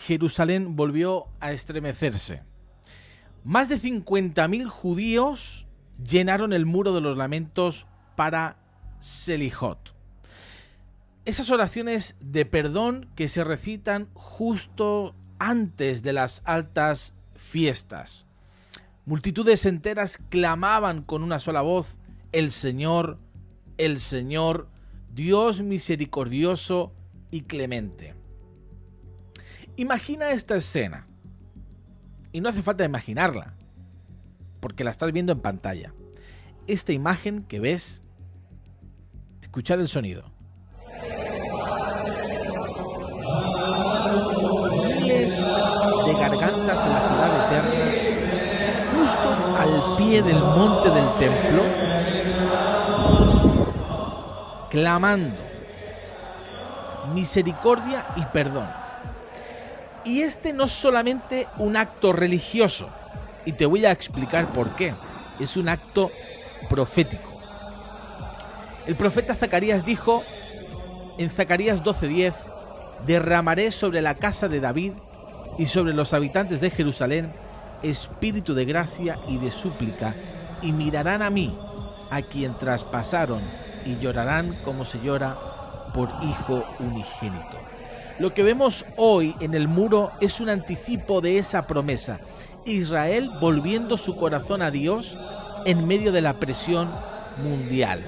Jerusalén volvió a estremecerse. Más de 50.000 judíos llenaron el muro de los lamentos para Selijot. Esas oraciones de perdón que se recitan justo antes de las altas fiestas. Multitudes enteras clamaban con una sola voz: el Señor, Dios misericordioso y clemente. Imagina esta escena. Y no hace falta imaginarla, porque la estás viendo en pantalla. Esta imagen que ves, escuchar el sonido. Miles de gargantas en la ciudad eterna, justo al pie del monte del templo, clamando misericordia y perdón. Y este no es solamente un acto religioso, y te voy a explicar por qué. Es un acto profético. El profeta Zacarías dijo en Zacarías 12:10: derramaré sobre la casa de David y sobre los habitantes de Jerusalén espíritu de gracia y de súplica, y mirarán a mí, a quien traspasaron, y llorarán como se llora por hijo unigénito. Lo que vemos hoy en el muro es un anticipo de esa promesa. Israel volviendo su corazón a Dios en medio de la presión mundial.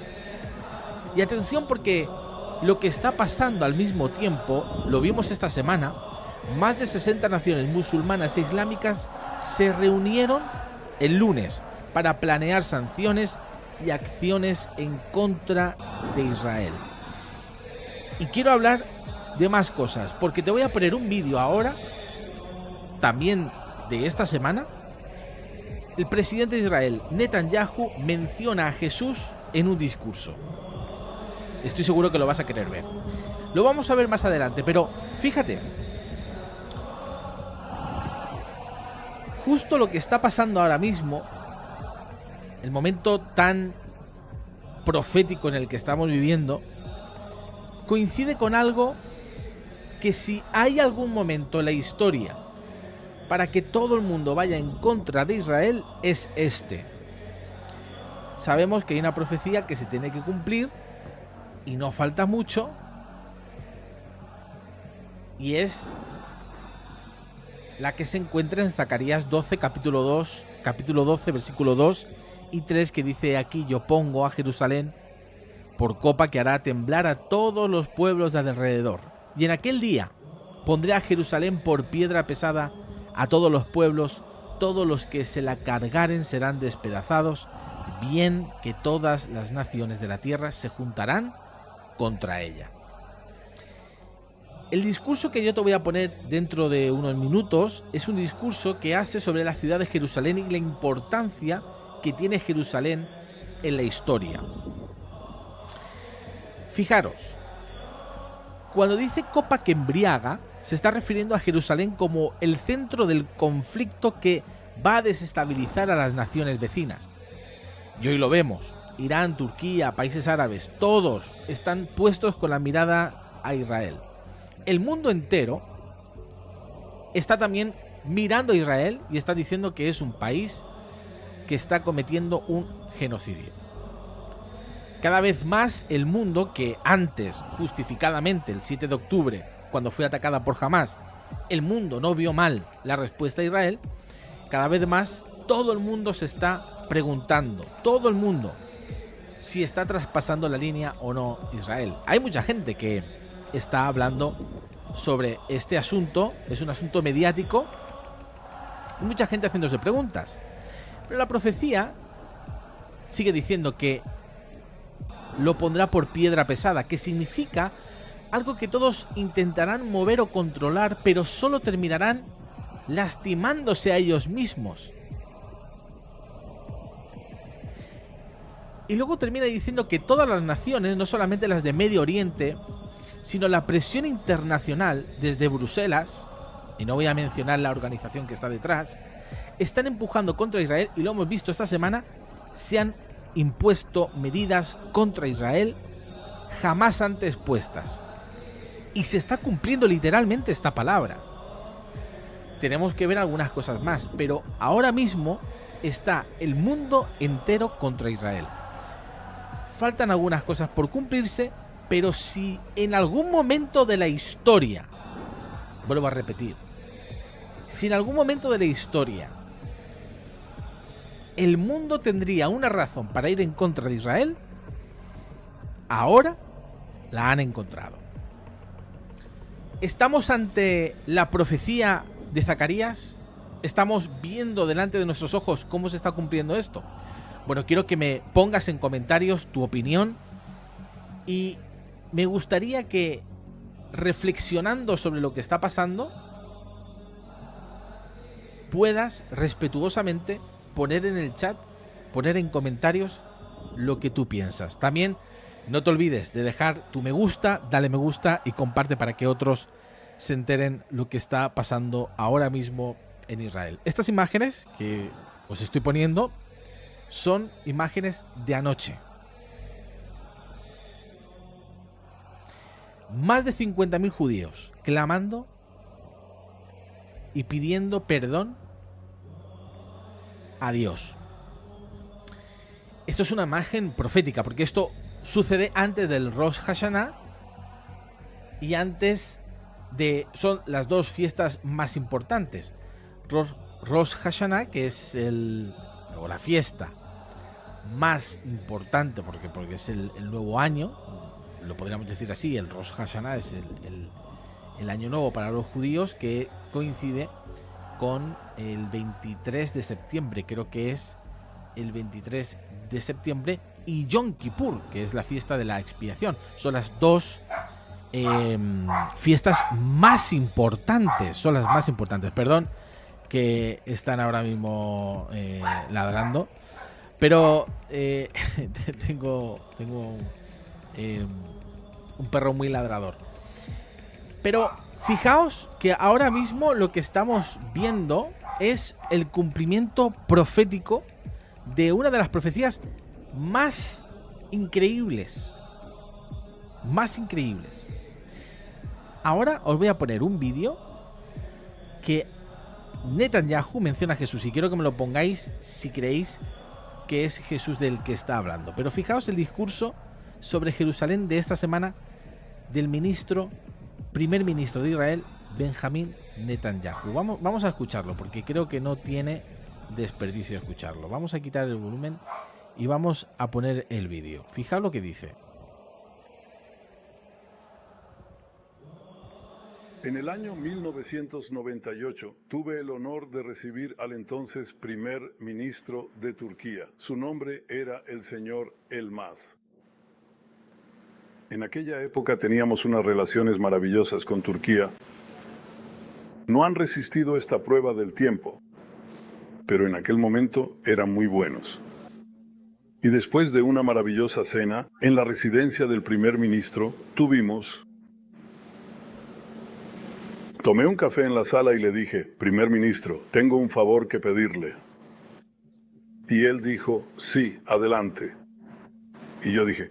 Y atención, porque lo que está pasando al mismo tiempo, lo vimos esta semana, más de 60 naciones musulmanas e islámicas se reunieron el lunes para planear sanciones y acciones en contra de Israel. Y quiero hablar de más cosas, porque te voy a poner un vídeo ahora, también de esta semana. El presidente de Israel, Netanyahu, menciona a Jesús en un discurso. Estoy seguro que lo vas a querer ver. Lo vamos a ver más adelante, pero fíjate. Justo lo que está pasando ahora mismo, el momento tan profético en el que estamos viviendo, coincide con algo que, si hay algún momento en la historia para que todo el mundo vaya en contra de Israel, es este. Sabemos que hay una profecía que se tiene que cumplir y no falta mucho, y es la que se encuentra en Zacarías 12, capítulo 12, versículo 2 y 3, que dice: aquí yo pongo a Jerusalén por copa que hará temblar a todos los pueblos de alrededor. Y en aquel día pondré a Jerusalén por piedra pesada a todos los pueblos, todos los que se la cargaren serán despedazados, bien que todas las naciones de la tierra se juntarán contra ella. El discurso que yo te voy a poner dentro de unos minutos es un discurso que hace sobre la ciudad de Jerusalén y la importancia que tiene Jerusalén en la historia. Fijaros, cuando dice copa que embriaga, se está refiriendo a Jerusalén como el centro del conflicto que va a desestabilizar a las naciones vecinas. Y hoy lo vemos. Irán, Turquía, países árabes, todos están puestos con la mirada a Israel. El mundo entero está también mirando a Israel y está diciendo que es un país que está cometiendo un genocidio. Cada vez más el mundo, que antes, justificadamente, el 7 de octubre, cuando fue atacada por Hamás, el mundo no vio mal la respuesta a Israel, cada vez más todo el mundo se está preguntando, todo el mundo, si está traspasando la línea o no Israel. Hay mucha gente que está hablando sobre este asunto, es un asunto mediático, y mucha gente haciéndose preguntas. Pero la profecía sigue diciendo que lo pondrá por piedra pesada, que significa algo que todos intentarán mover o controlar, pero solo terminarán lastimándose a ellos mismos. Y luego termina diciendo que todas las naciones, no solamente las de Medio Oriente, sino la presión internacional desde Bruselas, y no voy a mencionar la organización que está detrás, están empujando contra Israel, y lo hemos visto esta semana. Se han impuesto medidas contra Israel jamás antes puestas. Y se está cumpliendo literalmente esta palabra. tenemos que ver algunas cosas más, pero ahora mismo está el mundo entero contra Israel. Faltan algunas cosas por cumplirse, pero si en algún momento de la historia, vuelvo a repetir, si en algún momento de la historia el mundo tendría una razón para ir en contra de Israel, ahora la han encontrado. Estamos ante la profecía de Zacarías. Estamos viendo delante de nuestros ojos cómo se está cumpliendo esto. Bueno, quiero que me pongas en comentarios tu opinión y me gustaría que, reflexionando sobre lo que está pasando, puedas respetuosamente poner en el chat, poner en comentarios lo que tú piensas. También no te olvides de dejar tu me gusta, dale me gusta y comparte para que otros se enteren lo que está pasando ahora mismo en Israel. Estas imágenes que os estoy poniendo son imágenes de anoche. Más de 50.000 judíos clamando y pidiendo perdón a Dios. Esto es una imagen profética, porque esto sucede antes del Rosh Hashanah y antes de... son las dos fiestas más importantes. Rosh Hashanah, que es la fiesta más importante porque es el nuevo año, lo podríamos decir así. El Rosh Hashanah es el año nuevo para los judíos, que coincide con el 23 de septiembre, creo que es el 23 de septiembre, y Yom Kippur, que es la fiesta de la expiación. Son las dos fiestas más importantes, son las más importantes. Perdón que están ahora mismo ladrando, pero tengo un perro muy ladrador. Pero fijaos que ahora mismo lo que estamos viendo es el cumplimiento profético de una de las profecías más increíbles. Más increíbles. Ahora os voy a poner un vídeo que Netanyahu menciona a Jesús, y quiero que me lo pongáis si creéis que es Jesús del que está hablando. Pero fijaos el discurso sobre Jerusalén de esta semana del primer ministro de Israel, Benjamín Netanyahu. Vamos a escucharlo, porque creo que no tiene desperdicio escucharlo. Vamos a quitar el volumen y vamos a poner el vídeo. Fijaos lo que dice. En el año 1998 tuve el honor de recibir al entonces primer ministro de Turquía. Su nombre era el señor Elmas. En aquella época teníamos unas relaciones maravillosas con Turquía. No han resistido esta prueba del tiempo, pero en aquel momento eran muy buenos. Y después de una maravillosa cena, en la residencia del primer ministro, Tomé un café en la sala y le dije: primer ministro, tengo un favor que pedirle. Y él dijo: sí, adelante. Y yo dije: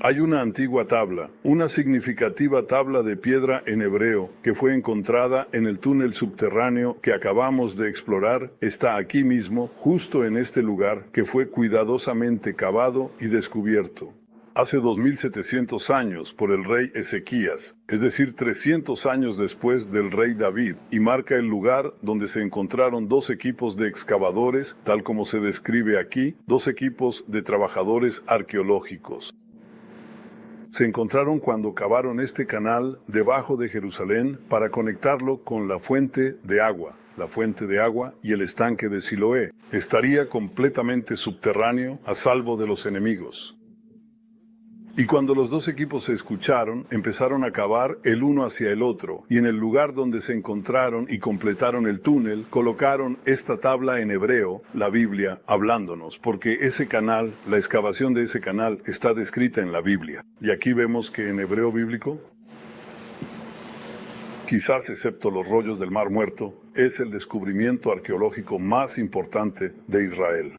hay una antigua tabla, una significativa tabla de piedra en hebreo, que fue encontrada en el túnel subterráneo que acabamos de explorar. Está aquí mismo, justo en este lugar, que fue cuidadosamente cavado y descubierto hace 2700 años por el rey Ezequías, es decir, 300 años después del rey David, y marca el lugar donde se encontraron dos equipos de excavadores, tal como se describe aquí, dos equipos de trabajadores arqueológicos. Se encontraron cuando cavaron este canal debajo de Jerusalén para conectarlo con la fuente de agua. La fuente de agua y el estanque de Siloé estaría completamente subterráneo, a salvo de los enemigos. Y cuando los dos equipos se escucharon, empezaron a cavar el uno hacia el otro, y en el lugar donde se encontraron y completaron el túnel, colocaron esta tabla en hebreo, la Biblia, hablándonos, porque ese canal, la excavación de ese canal, está descrita en la Biblia. Y aquí vemos que en hebreo bíblico, quizás excepto los rollos del Mar Muerto, es el descubrimiento arqueológico más importante de Israel.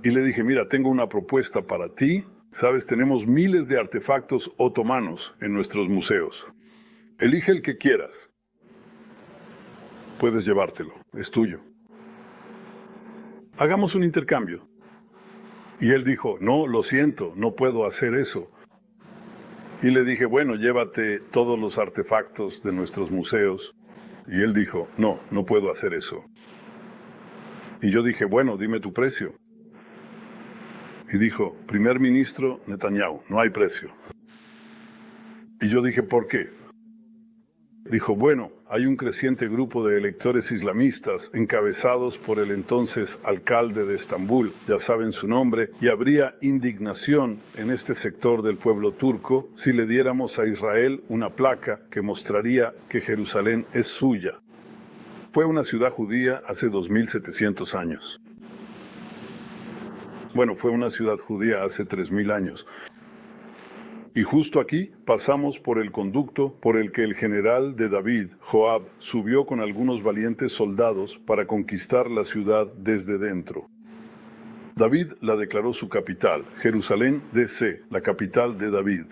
Y le dije: mira, tengo una propuesta para ti Sabes, tenemos miles de artefactos otomanos en nuestros museos. Elige el que quieras. Puedes llevártelo, es tuyo. Hagamos un intercambio. Y él dijo, no, lo siento, no puedo hacer eso. Y le dije, bueno, llévate todos los artefactos de nuestros museos. Y él dijo, no, no puedo hacer eso. Y yo dije, bueno, dime tu precio. Y dijo, primer ministro Netanyahu, no hay precio. Y yo dije, ¿por qué? Dijo, bueno, hay un creciente grupo de electores islamistas encabezados por el entonces alcalde de Estambul, ya saben su nombre, y habría indignación en este sector del pueblo turco si le diéramos a Israel una placa que mostraría que Jerusalén es suya. Fue una ciudad judía hace 2700 años. Bueno, fue una ciudad judía hace 3000 años. Y justo aquí pasamos por el conducto por el que el general de David, Joab, subió con algunos valientes soldados para conquistar la ciudad desde dentro. David la declaró su capital, Jerusalén DC, la capital de David.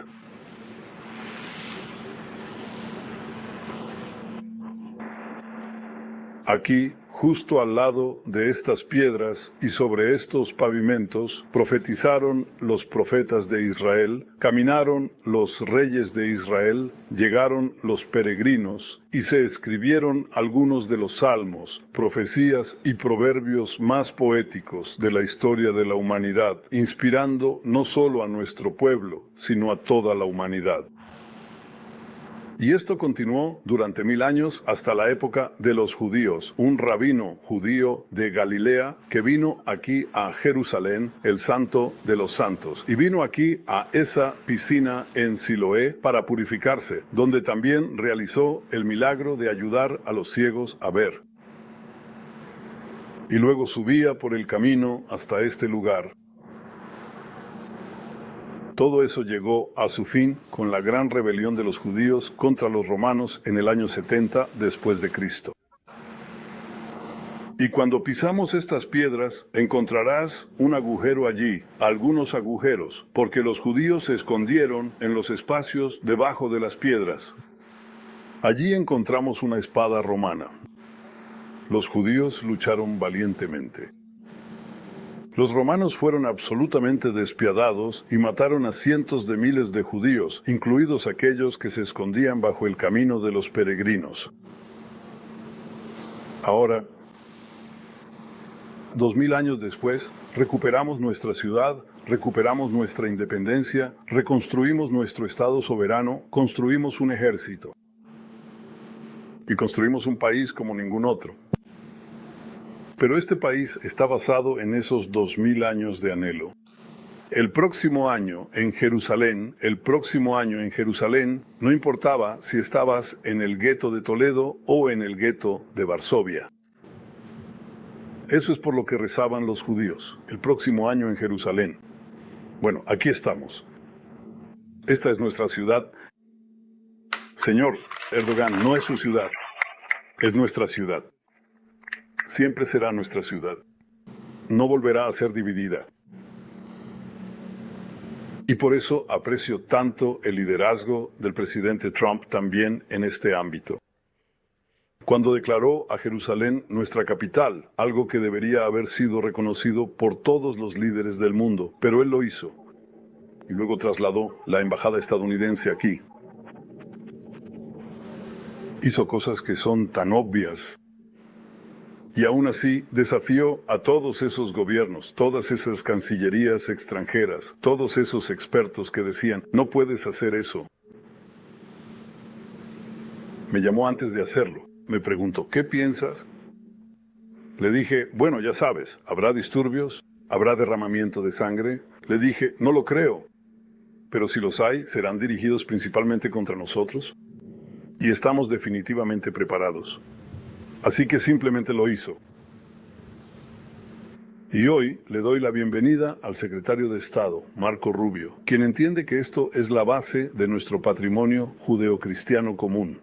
Aquí, justo al lado de estas piedras y sobre estos pavimentos, profetizaron los profetas de Israel, caminaron los reyes de Israel, llegaron los peregrinos y se escribieron algunos de los salmos, profecías y proverbios más poéticos de la historia de la humanidad, inspirando no solo a nuestro pueblo, sino a toda la humanidad. Y esto continuó durante 1000 años hasta la época de los judíos, un rabino judío de Galilea que vino aquí a Jerusalén, el santo de los santos, y vino aquí a esa piscina en Siloé para purificarse, donde también realizó el milagro de ayudar a los ciegos a ver. Y luego subía por el camino hasta este lugar. Todo eso llegó a su fin con la gran rebelión de los judíos contra los romanos en el año 70 después de Cristo. Y cuando pisamos estas piedras, encontrarás un agujero allí, algunos agujeros, porque los judíos se escondieron en los espacios debajo de las piedras. Allí encontramos una espada romana. Los judíos lucharon valientemente. Los romanos fueron absolutamente despiadados y mataron a cientos de miles de judíos, incluidos aquellos que se escondían bajo el camino de los peregrinos. Ahora, 2000 años después, recuperamos nuestra ciudad, recuperamos nuestra independencia, reconstruimos nuestro Estado soberano, construimos un ejército y construimos un país como ningún otro. Pero este país está basado en esos 2000 años de anhelo. El próximo año en Jerusalén, no importaba si estabas en el gueto de Toledo o en el gueto de Varsovia. Eso es por lo que rezaban los judíos, el próximo año en Jerusalén. Bueno, aquí estamos. Esta es nuestra ciudad. Señor Erdogan, no es su ciudad, es nuestra ciudad. Siempre será nuestra ciudad. No volverá a ser dividida. Y por eso aprecio tanto el liderazgo del presidente Trump también en este ámbito. Cuando declaró a Jerusalén nuestra capital, algo que debería haber sido reconocido por todos los líderes del mundo, pero él lo hizo. Y luego trasladó la embajada estadounidense aquí. Hizo cosas que son tan obvias. Y aún así desafió a todos esos gobiernos, todas esas cancillerías extranjeras, todos esos expertos que decían, no puedes hacer eso. Me llamó antes de hacerlo. Me preguntó, ¿qué piensas? Le dije, bueno, ya sabes, habrá disturbios, habrá derramamiento de sangre. Le dije, no lo creo, pero si los hay, serán dirigidos principalmente contra nosotros. Y estamos definitivamente preparados. Así que simplemente lo hizo. Y hoy le doy la bienvenida al secretario de Estado, Marco Rubio, quien entiende que esto es la base de nuestro patrimonio judeocristiano común.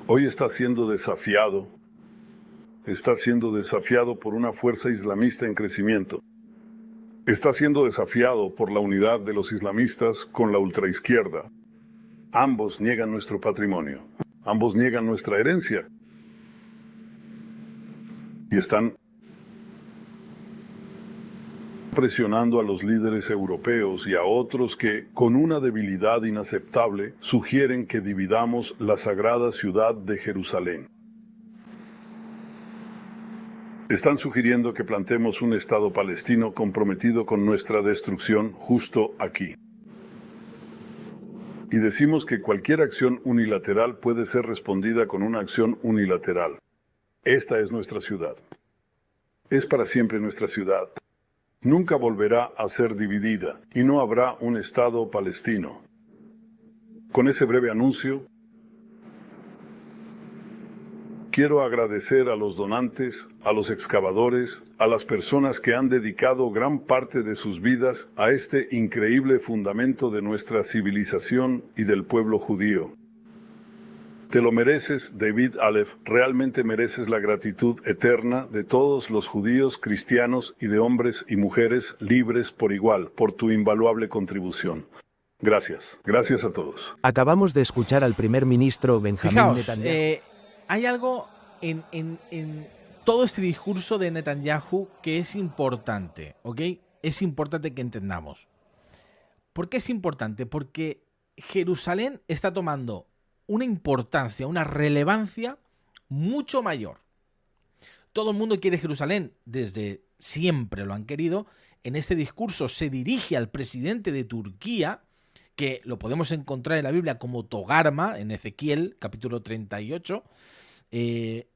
Hoy está siendo desafiado por una fuerza islamista en crecimiento. está siendo desafiado por la unidad de los islamistas con la ultraizquierda. Ambos niegan nuestro patrimonio, ambos niegan nuestra herencia y están presionando a los líderes europeos y a otros que, con una debilidad inaceptable, sugieren que dividamos la sagrada ciudad de Jerusalén. Están sugiriendo que plantemos un Estado palestino comprometido con nuestra destrucción justo aquí. Y decimos que cualquier acción unilateral puede ser respondida con una acción unilateral. Esta es nuestra ciudad. Es para siempre nuestra ciudad. Nunca volverá a ser dividida y no habrá un Estado palestino. Con ese breve anuncio, quiero agradecer a los donantes, a los excavadores, a las personas que han dedicado gran parte de sus vidas a este increíble fundamento de nuestra civilización y del pueblo judío. Te lo mereces, David Aleph, realmente mereces la gratitud eterna de todos los judíos, cristianos y de hombres y mujeres libres por igual, por tu invaluable contribución. Gracias. Gracias a todos. Acabamos de escuchar al primer ministro Benjamín Fijaos, Netanyahu. hay algo en todo este discurso de Netanyahu que es importante, ¿ok? Es importante que entendamos. ¿Por qué es importante? Porque Jerusalén está tomando una importancia, una relevancia mucho mayor. Todo el mundo quiere Jerusalén, desde siempre lo han querido. En este discurso se dirige al presidente de Turquía, que lo podemos encontrar en la Biblia como Togarma, en Ezequiel, capítulo 38.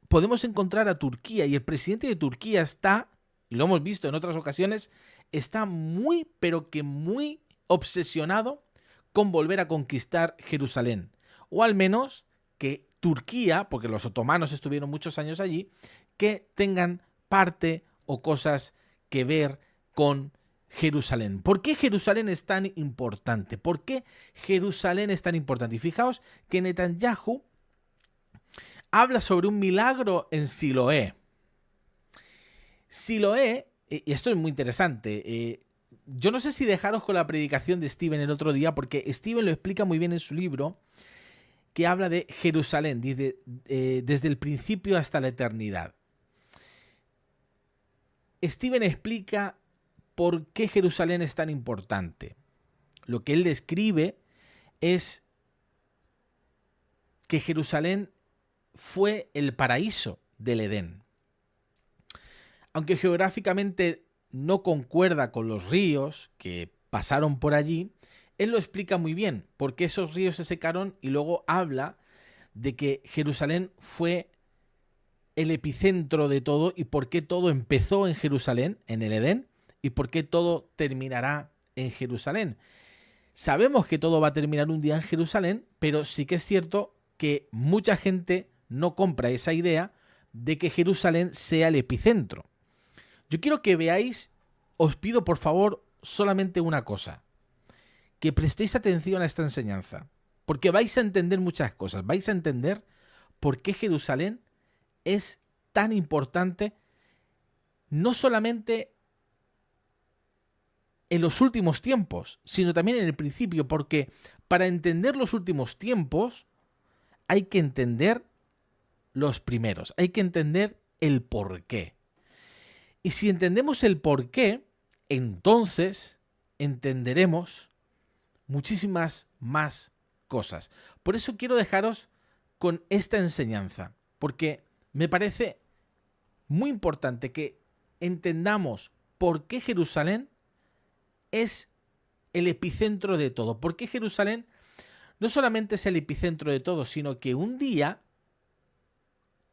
Podemos encontrar a Turquía, y el presidente de Turquía está, y lo hemos visto en otras ocasiones, está muy, pero que muy obsesionado con volver a conquistar Jerusalén. O al menos que Turquía, porque los otomanos estuvieron muchos años allí, que tengan parte o cosas que ver con Jerusalén. ¿Por qué Jerusalén es tan importante? ¿Por qué Jerusalén es tan importante? Y fijaos que Netanyahu habla sobre un milagro en Siloé. Siloé, y esto es muy interesante, yo no sé si dejaros con la predicación de Steven el otro día, porque Steven lo explica muy bien en su libro, que habla de Jerusalén, dice, desde el principio hasta la eternidad. Steven explica por qué Jerusalén es tan importante. Lo que él describe es que Jerusalén fue el paraíso del Edén. Aunque geográficamente no concuerda con los ríos que pasaron por allí, él lo explica muy bien, porque esos ríos se secaron, y luego habla de que Jerusalén fue el epicentro de todo y por qué todo empezó en Jerusalén, en el Edén, y por qué todo terminará en Jerusalén. Sabemos que todo va a terminar un día en Jerusalén, pero sí que es cierto que mucha gente no compra esa idea de que Jerusalén sea el epicentro. Yo quiero que veáis, os pido por favor solamente una cosa, que prestéis atención a esta enseñanza, porque vais a entender muchas cosas, vais a entender por qué Jerusalén es tan importante, no solamente en los últimos tiempos, sino también en el principio, porque para entender los últimos tiempos hay que entender los primeros, hay que entender el porqué. Y si entendemos el porqué, entonces entenderemos muchísimas más cosas. Por eso quiero dejaros con esta enseñanza, porque me parece muy importante que entendamos por qué Jerusalén es el epicentro de todo. Por qué Jerusalén no solamente es el epicentro de todo, sino que un día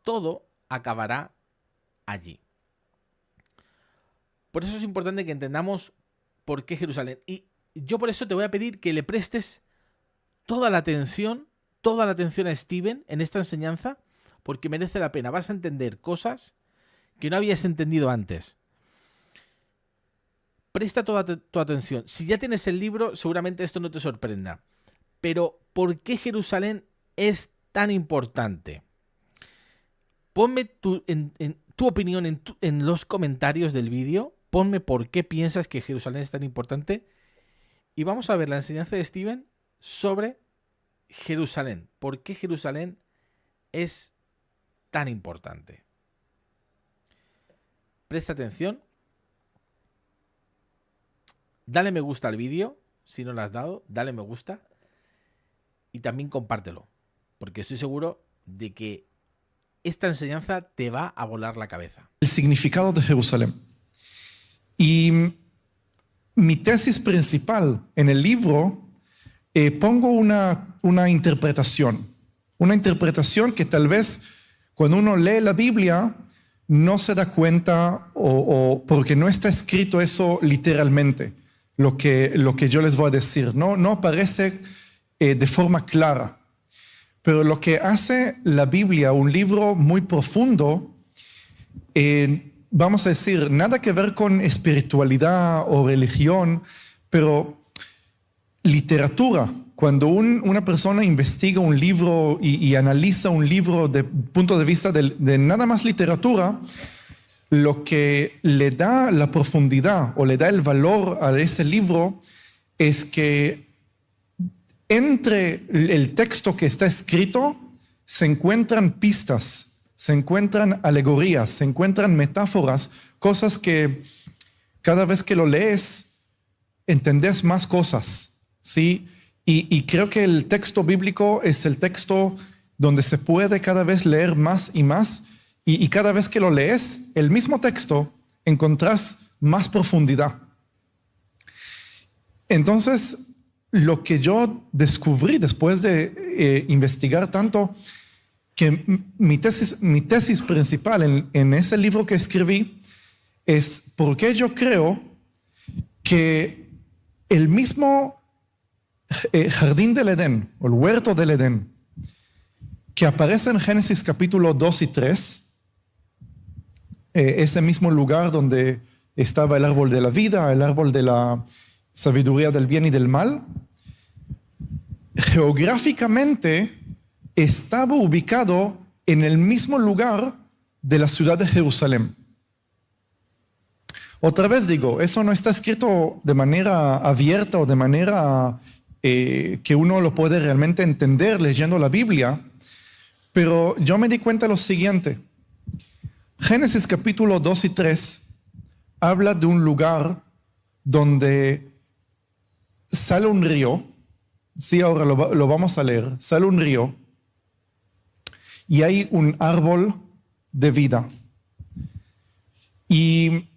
todo acabará allí. Por eso es importante que entendamos por qué Jerusalén. Y yo por eso te voy a pedir que le prestes toda la atención a Steven en esta enseñanza, porque merece la pena. Vas a entender cosas que no habías entendido antes. Presta toda tu atención. Si ya tienes el libro, seguramente esto no te sorprenda. Pero, ¿por qué Jerusalén es tan importante? Ponme tu opinión en los comentarios del vídeo. ponme por qué piensas que Jerusalén es tan importante. Y vamos a ver la enseñanza de Steven sobre Jerusalén. ¿Por qué Jerusalén es tan importante? Presta atención. Dale me gusta al vídeo, si no lo has dado, dale me gusta. Y también compártelo, porque estoy seguro de que esta enseñanza te va a volar la cabeza. El significado de Jerusalén. Y mi tesis principal en el libro, pongo una interpretación que tal vez cuando uno lee la Biblia no se da cuenta o porque no está escrito eso literalmente, lo que yo les voy a decir. No aparece de forma clara. Pero lo que hace la Biblia, un libro muy profundo, vamos a decir, nada que ver con espiritualidad o religión, pero literatura. Cuando una persona investiga un libro y analiza un libro desde el punto de vista de nada más literatura, lo que le da la profundidad o le da el valor a ese libro es que entre el texto que está escrito se encuentran pistas, se encuentran alegorías, se encuentran metáforas, cosas que cada vez que lo lees entendés más cosas, ¿sí? Y creo que el texto bíblico es el texto donde se puede cada vez leer más y más, y cada vez que lo lees, el mismo texto, encontrás más profundidad. Entonces, lo que yo descubrí después de investigar tanto, que mi tesis principal en ese libro que escribí es por qué yo creo que el mismo jardín del Edén, o el huerto del Edén, que aparece en Génesis capítulo 2 y 3, ese mismo lugar donde estaba el árbol de la vida, el árbol de la sabiduría del bien y del mal, geográficamente estaba ubicado en el mismo lugar de la ciudad de Jerusalén. Otra vez digo, eso no está escrito de manera abierta o de manera que uno lo puede realmente entender leyendo la Biblia, pero yo me di cuenta de lo siguiente. Génesis capítulo 2 y 3 habla de un lugar donde sale un río. Sí, ahora lo vamos a leer. Sale un río y hay un árbol de vida. Y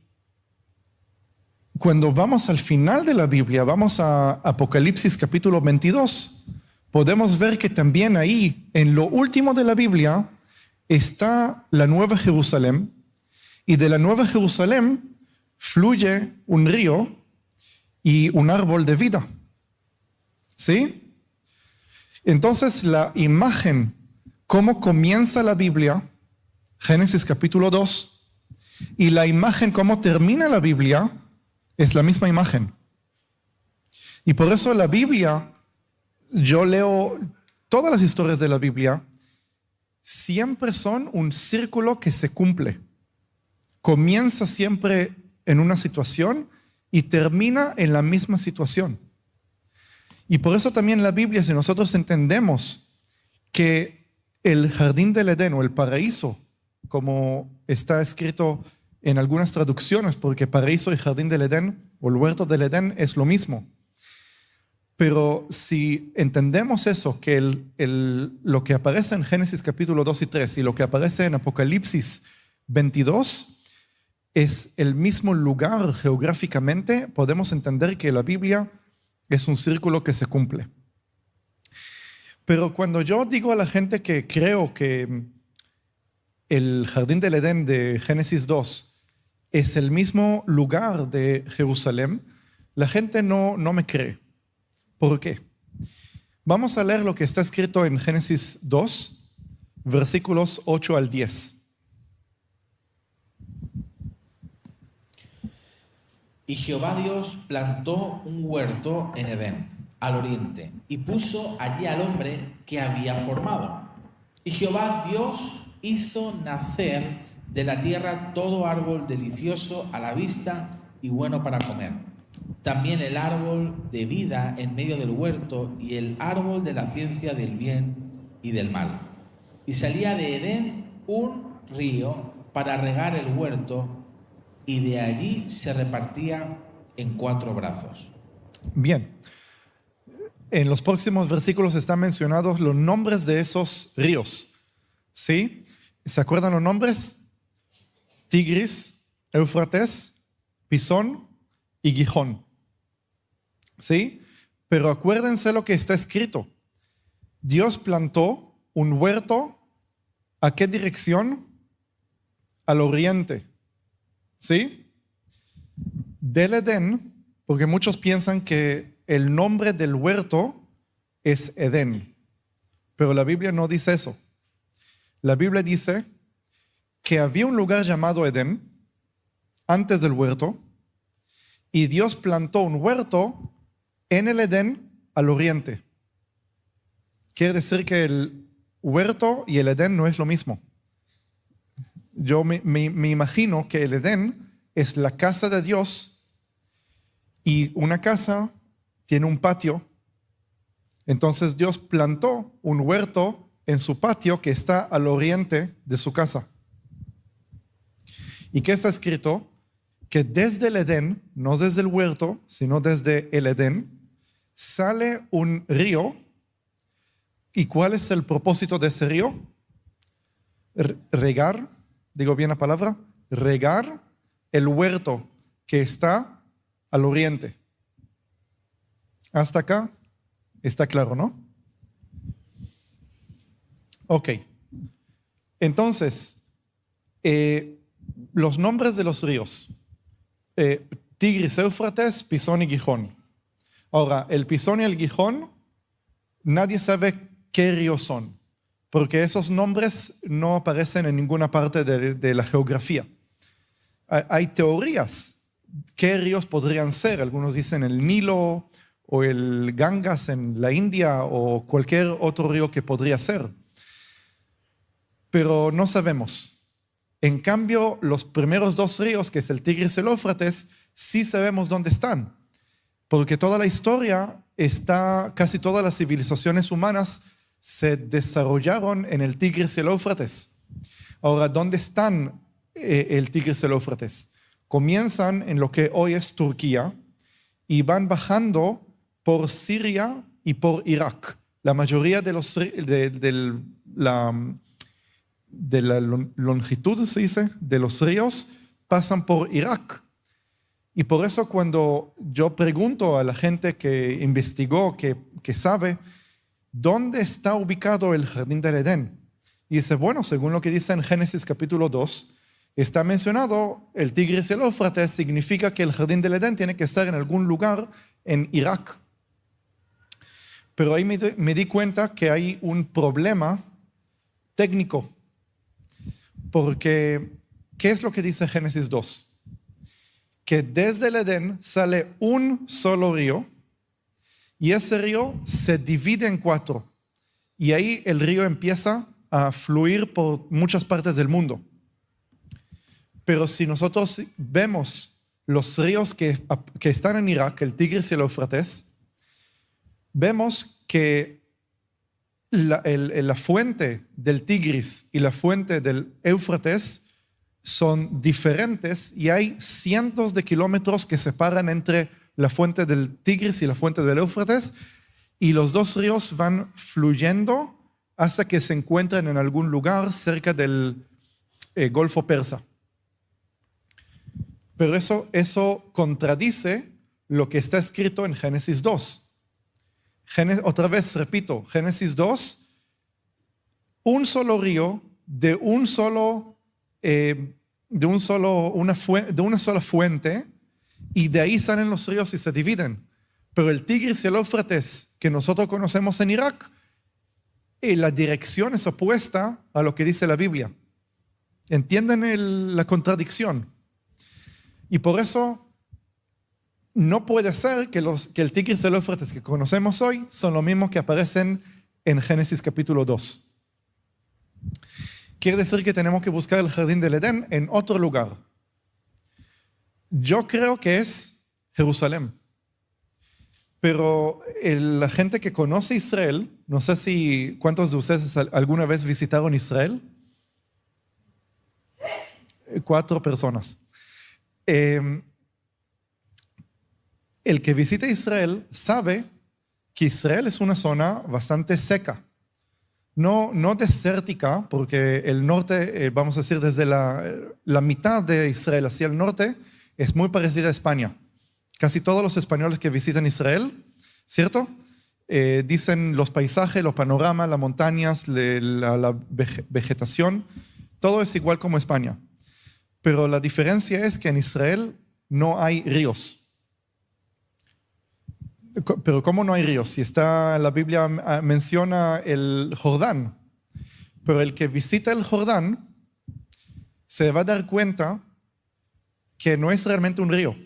cuando vamos al final de la Biblia, vamos a Apocalipsis capítulo 22, podemos ver que también ahí, en lo último de la Biblia, está la Nueva Jerusalén, y de la Nueva Jerusalén fluye un río y un árbol de vida. ¿Sí? Entonces la imagen, cómo comienza la Biblia, Génesis capítulo 2, y la imagen cómo termina la Biblia, es la misma imagen. Y por eso la Biblia, yo leo todas las historias de la Biblia, siempre son un círculo que se cumple. Comienza siempre en una situación y termina en la misma situación. Y por eso también la Biblia, si nosotros entendemos que el jardín del Edén o el paraíso, como está escrito en algunas traducciones, porque paraíso y jardín del Edén o el huerto del Edén es lo mismo. Pero si entendemos eso, que lo que aparece en Génesis capítulo 2 y 3 y lo que aparece en Apocalipsis 22 es el mismo lugar geográficamente, podemos entender que la Biblia es un círculo que se cumple. Pero cuando yo digo a la gente que creo que el jardín del Edén de Génesis 2 es el mismo lugar de Jerusalén, la gente no me cree. ¿Por qué? Vamos a leer lo que está escrito en Génesis 2, versículos 8 al 10. Y Jehová Dios plantó un huerto en Edén, al oriente, y puso allí al hombre que había formado. Y Jehová Dios hizo nacer de la tierra todo árbol delicioso a la vista y bueno para comer. También el árbol de vida en medio del huerto y el árbol de la ciencia del bien y del mal. Y salía de Edén un río para regar el huerto, y de allí se repartía en 4 brazos. Bien. En los próximos versículos están mencionados los nombres de esos ríos. ¿Sí? ¿Se acuerdan los nombres? Tigris, Éufrates, Pisón y Gijón. ¿Sí? Pero acuérdense lo que está escrito. Dios plantó un huerto. ¿A qué dirección? Al oriente. ¿Sí? Del Edén, porque muchos piensan que el nombre del huerto es Edén, pero la Biblia no dice eso. La Biblia dice que había un lugar llamado Edén antes del huerto, y Dios plantó un huerto en el Edén al oriente. Quiere decir que el huerto y el Edén no es lo mismo. Yo me imagino que el Edén es la casa de Dios, y una casa tiene un patio. Entonces Dios plantó un huerto en su patio que está al oriente de su casa. ¿Y qué está escrito? Que desde el Edén, no desde el huerto, sino desde el Edén, sale un río. ¿Y cuál es el propósito de ese río? Regar, digo bien la palabra, regar el huerto que está al oriente. Hasta acá está claro, ¿no? Ok. Entonces, los nombres de los ríos. Tigris, Éufrates, Pisón y Gijón. Ahora, el Pisón y el Gijón, nadie sabe qué ríos son, porque esos nombres no aparecen en ninguna parte de la geografía. Hay teorías. ¿Qué ríos podrían ser? Algunos dicen el Nilo o el Gangas en la India o cualquier otro río que podría ser. Pero no sabemos. En cambio, los primeros 2 ríos, que es el Tigris y el Éufrates, sí sabemos dónde están. Porque toda la historia casi todas las civilizaciones humanas se desarrollaron en el Tigris y el Éufrates. Ahora, ¿dónde están el Tigris y el Éufrates? Comienzan en lo que hoy es Turquía y van bajando por Siria y por Irak. La mayoría de la longitud, se dice, de los ríos pasan por Irak. Y por eso cuando yo pregunto a la gente que investigó, que sabe, ¿dónde está ubicado el jardín del Edén? Y dice, bueno, según lo que dice en Génesis capítulo 2, está mencionado el Tigris y el Éufrates, significa que el jardín del Edén tiene que estar en algún lugar en Irak. Pero ahí me di cuenta que hay un problema técnico. Porque, ¿qué es lo que dice Génesis 2? Que desde el Edén sale un solo río, y ese río se divide en 4. Y ahí el río empieza a fluir por muchas partes del mundo. Pero si nosotros vemos los ríos que están en Irak, el Tigris y el Éufrates, vemos que la fuente del Tigris y la fuente del Éufrates son diferentes, y hay cientos de kilómetros que separan entre la fuente del Tigris y la fuente del Éufrates, y los 2 ríos van fluyendo hasta que se encuentran en algún lugar cerca del Golfo Persa. Pero eso contradice lo que está escrito en Génesis 2. Otra vez repito, Génesis 2, un solo río de una sola fuente, y de ahí salen los ríos y se dividen. Pero el Tigris y el Éufrates que nosotros conocemos en Irak, la dirección es opuesta a lo que dice la Biblia. ¿Entienden la contradicción? Y por eso no puede ser que el Tigris y el Éufrates que conocemos hoy son los mismos que aparecen en Génesis capítulo 2. Quiere decir que tenemos que buscar el jardín del Edén en otro lugar. Yo creo que es Jerusalén. Pero la gente que conoce Israel, no sé si cuántos de ustedes alguna vez visitaron Israel. 4 personas. El que visita Israel sabe que Israel es una zona bastante seca. No desértica, porque el norte, vamos a decir, desde la mitad de Israel hacia el norte, es muy parecida a España. Casi todos los españoles que visitan Israel, ¿cierto? Dicen los paisajes, los panoramas, las montañas, la vegetación, todo es igual como España. Pero la diferencia es que en Israel no hay ríos. Pero ¿cómo no hay ríos? Si la Biblia menciona el Jordán, pero el que visita el Jordán se va a dar cuenta que no es realmente un río.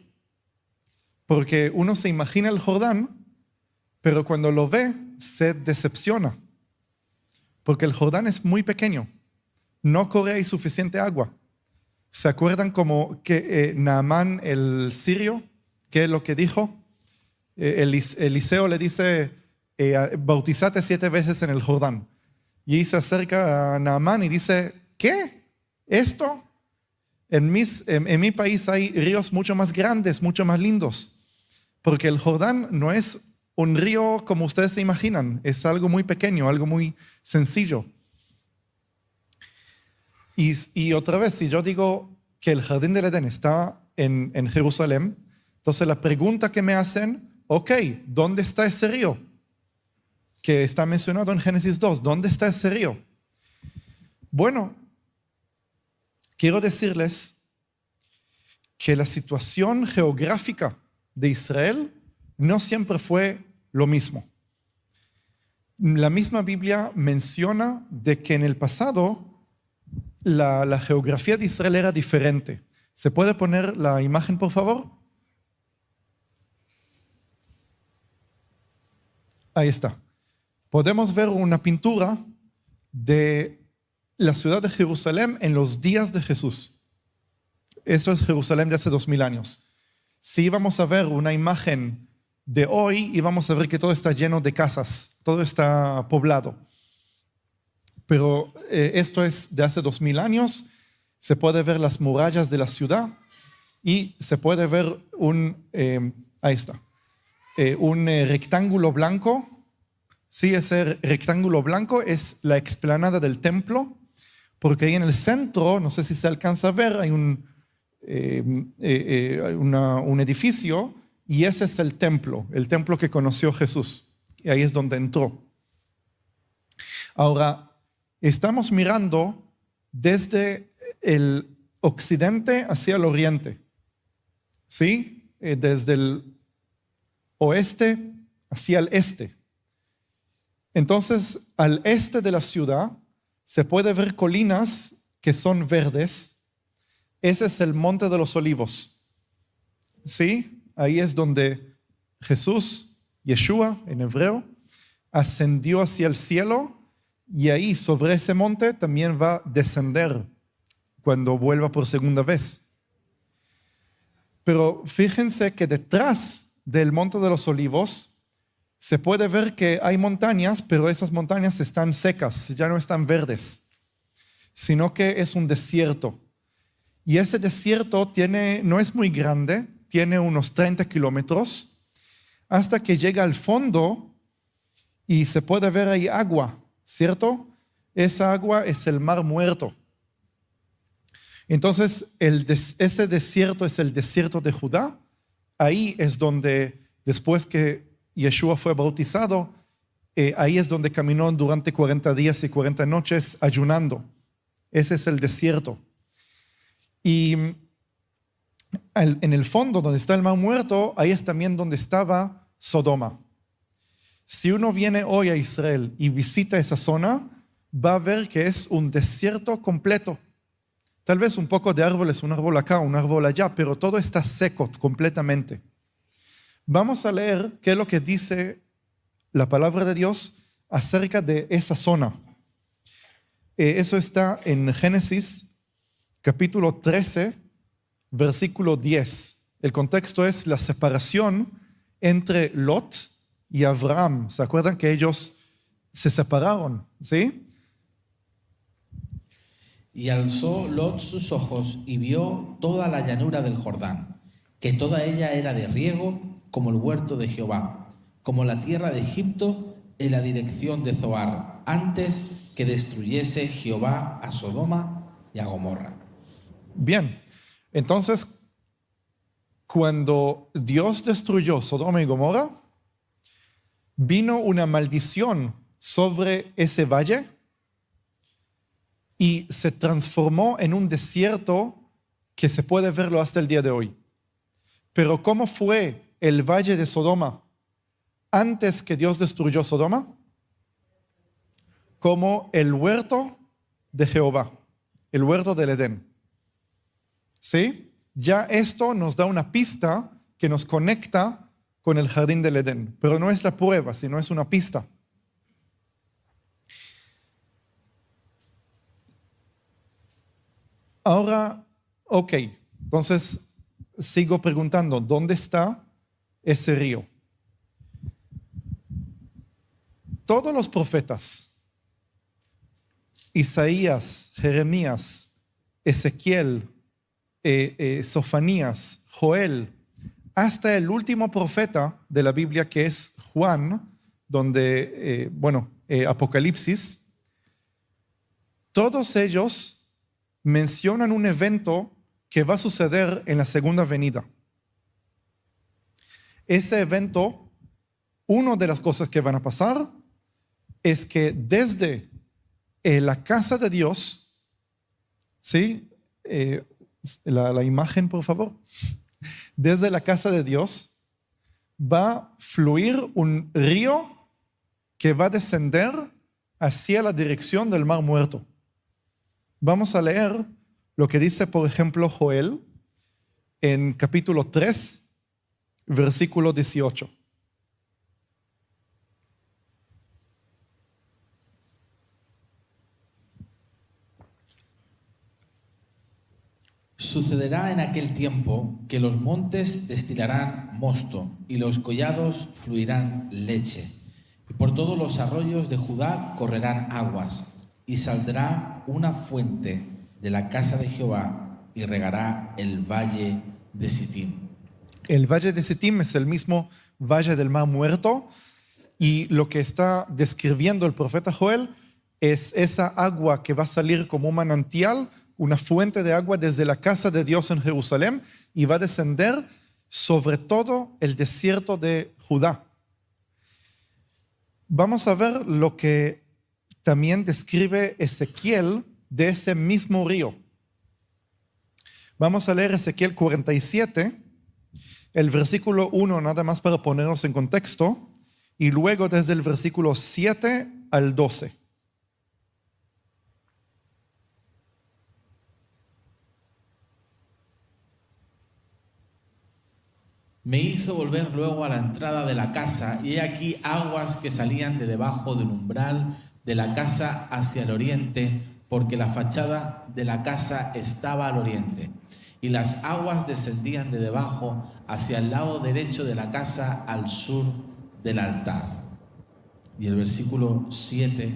Porque uno se imagina el Jordán, pero cuando lo ve se decepciona. Porque el Jordán es muy pequeño, no corre ahí suficiente agua. ¿Se acuerdan como que Naamán el sirio, qué es lo que dijo? Eliseo le dice, bautízate 7 veces en el Jordán. Y ahí se acerca a Naamán y dice, ¿qué? ¿Esto? En mi país hay ríos mucho más grandes, mucho más lindos. Porque el Jordán no es un río como ustedes se imaginan. Es algo muy pequeño, algo muy sencillo. Y otra vez, si yo digo que el Jardín del Edén está en Jerusalén, entonces la pregunta que me hacen, ok, ¿dónde está ese río? Que está mencionado en Génesis 2, ¿dónde está ese río? Bueno, quiero decirles que la situación geográfica de Israel no siempre fue lo mismo. La misma Biblia menciona de que en el pasado la geografía de Israel era diferente. ¿Se puede poner la imagen, por favor? Ahí está. Podemos ver una pintura de la ciudad de Jerusalén en los días de Jesús. Eso es Jerusalén de hace 2000 años. Si íbamos a ver una imagen de hoy, íbamos a ver que todo está lleno de casas, todo está poblado. Pero esto es de hace 2000 años, se puede ver las murallas de la ciudad y se puede ver ahí está, un rectángulo blanco. Sí, ese rectángulo blanco es la explanada del templo, porque ahí en el centro, no sé si se alcanza a ver, hay un edificio y ese es el templo que conoció Jesús. Y ahí es donde entró. Ahora, estamos mirando desde el occidente hacia el oriente, ¿sí? Desde el oeste hacia el este. Entonces, al este de la ciudad se puede ver colinas que son verdes. Ese es el Monte de los Olivos, ¿sí? Ahí es donde Jesús, Yeshua en hebreo, ascendió hacia el cielo. Y ahí, sobre ese monte, también va a descender cuando vuelva por segunda vez. Pero fíjense que detrás del Monte de los Olivos se puede ver que hay montañas, pero esas montañas están secas, ya no están verdes, sino que es un desierto. Y ese desierto no es muy grande, tiene unos 30 kilómetros, hasta que llega al fondo y se puede ver ahí agua. ¿Cierto? Esa agua es el Mar Muerto. Entonces, ese desierto es el desierto de Judá. Ahí es donde, después que Yeshua fue bautizado, ahí es donde caminó durante 40 días y 40 noches ayunando. Ese es el desierto. Y en el fondo, donde está el Mar Muerto, ahí es también donde estaba Sodoma. Si uno viene hoy a Israel y visita esa zona, va a ver que es un desierto completo. Tal vez un poco de árboles, un árbol acá, un árbol allá, pero todo está seco completamente. Vamos a leer qué es lo que dice la palabra de Dios acerca de esa zona. Eso está en Génesis capítulo 13, versículo 10. El contexto es la separación entre Lot y Abraham. ¿Se acuerdan que ellos se separaron? ¿Sí? Y alzó Lot sus ojos y vio toda la llanura del Jordán, que toda ella era de riego como el huerto de Jehová, como la tierra de Egipto en la dirección de Zoar, antes que destruyese Jehová a Sodoma y a Gomorra. Bien, entonces, cuando Dios destruyó Sodoma y Gomorra, vino una maldición sobre ese valle y se transformó en un desierto que se puede verlo hasta el día de hoy. Pero ¿cómo fue el valle de Sodoma antes que Dios destruyó Sodoma? Como el huerto de Jehová, el huerto del Edén. ¿Sí? Ya esto nos da una pista que nos conecta con el jardín del Edén, pero no es la prueba, sino es una pista. Ahora, ok, entonces sigo preguntando, ¿dónde está ese río? Todos los profetas, Isaías, Jeremías, Ezequiel, Sofonías, Joel, hasta el último profeta de la Biblia que es Juan, donde, Apocalipsis, todos ellos mencionan un evento que va a suceder en la segunda venida. Ese evento, una de las cosas que van a pasar es que desde la casa de Dios, ¿sí? La imagen, por favor. Desde la casa de Dios va a fluir un río que va a descender hacia la dirección del Mar Muerto. Vamos a leer lo que dice, por ejemplo, Joel en capítulo 3, versículo 18. Sucederá en aquel tiempo que los montes destilarán mosto y los collados fluirán leche, y por todos los arroyos de Judá correrán aguas, y saldrá una fuente de la casa de Jehová y regará el valle de Sittim. El valle de Sittim es el mismo valle del Mar Muerto, y lo que está describiendo el profeta Joel es esa agua que va a salir como un manantial, una fuente de agua desde la casa de Dios en Jerusalén, y va a descender sobre todo el desierto de Judá. Vamos a ver lo que también describe Ezequiel de ese mismo río. Vamos a leer Ezequiel 47, el versículo 1, nada más para ponernos en contexto, y luego desde el versículo 7 al 12. Me hizo volver luego a la entrada de la casa, y he aquí aguas que salían de debajo del umbral de la casa hacia el oriente, porque la fachada de la casa estaba al oriente, y las aguas descendían de debajo hacia el lado derecho de la casa al sur del altar. Y el versículo 7.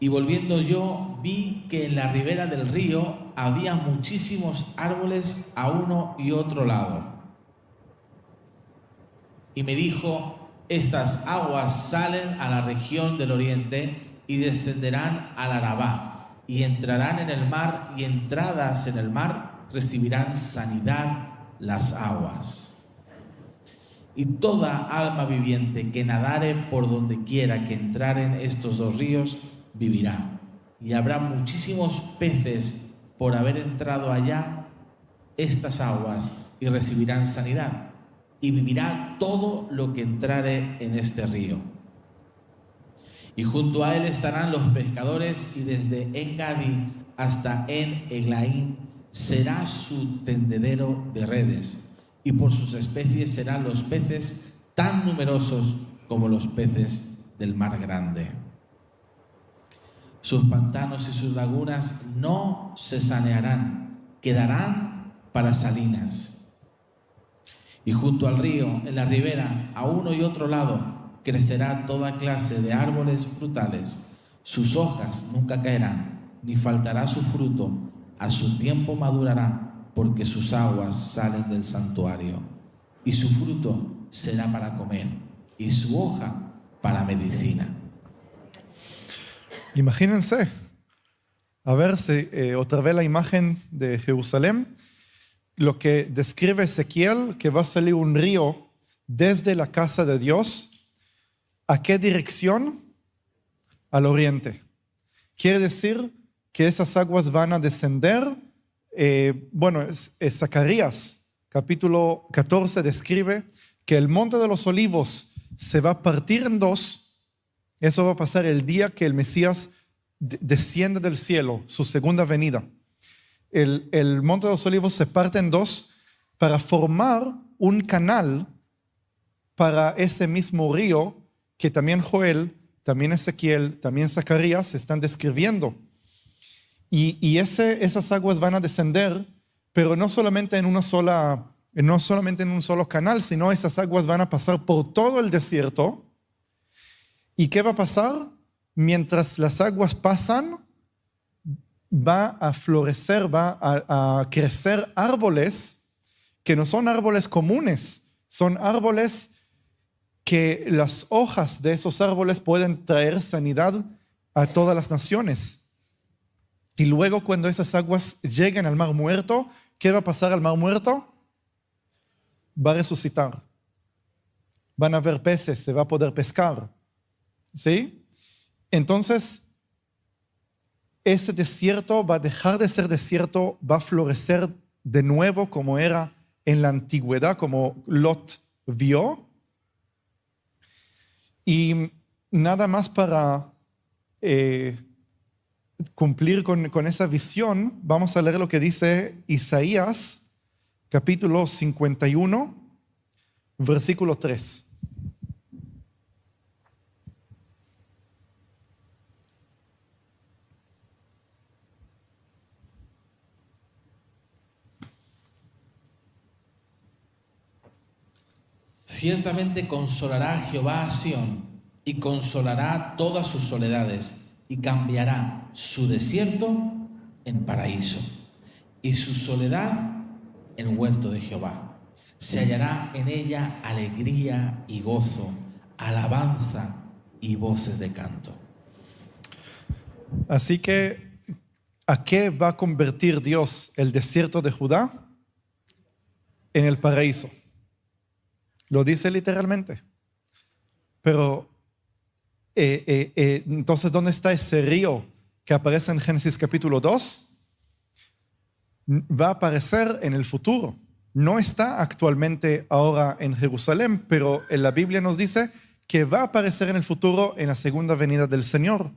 Y volviendo yo, vi que en la ribera del río había muchísimos árboles a uno y otro lado. Y me dijo, estas aguas salen a la región del oriente y descenderán al Arabá, y entrarán en el mar, y entradas en el mar recibirán sanidad las aguas. Y toda alma viviente que nadare por donde quiera que entraren estos dos ríos, vivirá. Y habrá muchísimos peces por haber entrado allá estas aguas, y recibirán sanidad. Y vivirá todo lo que entrare en este río. Y junto a él estarán los pescadores, y desde En-Gadi hasta En-Eglaim será su tendedero de redes, y por sus especies serán los peces tan numerosos como los peces del mar grande. Sus pantanos y sus lagunas no se sanearán, quedarán para salinas. Y junto al río, en la ribera, a uno y otro lado, crecerá toda clase de árboles frutales. Sus hojas nunca caerán, ni faltará su fruto. A su tiempo madurará, porque sus aguas salen del santuario. Y su fruto será para comer, y su hoja para medicina. Imagínense, a ver si otra vez la imagen de Jerusalén, lo que describe Ezequiel, que va a salir un río desde la casa de Dios. ¿A qué dirección? Al oriente. Quiere decir que esas aguas van a descender. Zacarías, capítulo 14, describe que el monte de los olivos se va a partir en dos. Eso va a pasar el día que el Mesías desciende del cielo, su segunda venida. El monte de los olivos se parte en dos para formar un canal para ese mismo río que también Joel, también Ezequiel, también Zacarías están describiendo. Y esas aguas van a descender, pero no solamente en un solo canal, sino esas aguas van a pasar por todo el desierto. ¿Y qué va a pasar? Mientras las aguas pasan, va a florecer, va a crecer árboles que no son árboles comunes, son árboles que las hojas de esos árboles pueden traer sanidad a todas las naciones. Y luego cuando esas aguas lleguen al Mar Muerto, ¿qué va a pasar al Mar Muerto? Va a resucitar. Van a haber peces, se va a poder pescar. ¿Sí? Entonces, ese desierto va a dejar de ser desierto, va a florecer de nuevo como era en la antigüedad, como Lot vio. Y nada más para cumplir con esa visión, vamos a leer lo que dice Isaías, capítulo 51, versículo 3. Ciertamente consolará a Jehová a Sión, y consolará todas sus soledades, y cambiará su desierto en paraíso, y su soledad en huerto de Jehová. Se hallará en ella alegría y gozo, alabanza y voces de canto. Así que, ¿a qué va a convertir Dios el desierto de Judá? En el paraíso. Lo dice literalmente. Pero, entonces, ¿dónde está ese río que aparece en Génesis capítulo 2? Va a aparecer en el futuro. No está actualmente ahora en Jerusalén, pero en la Biblia nos dice que va a aparecer en el futuro en la segunda venida del Señor.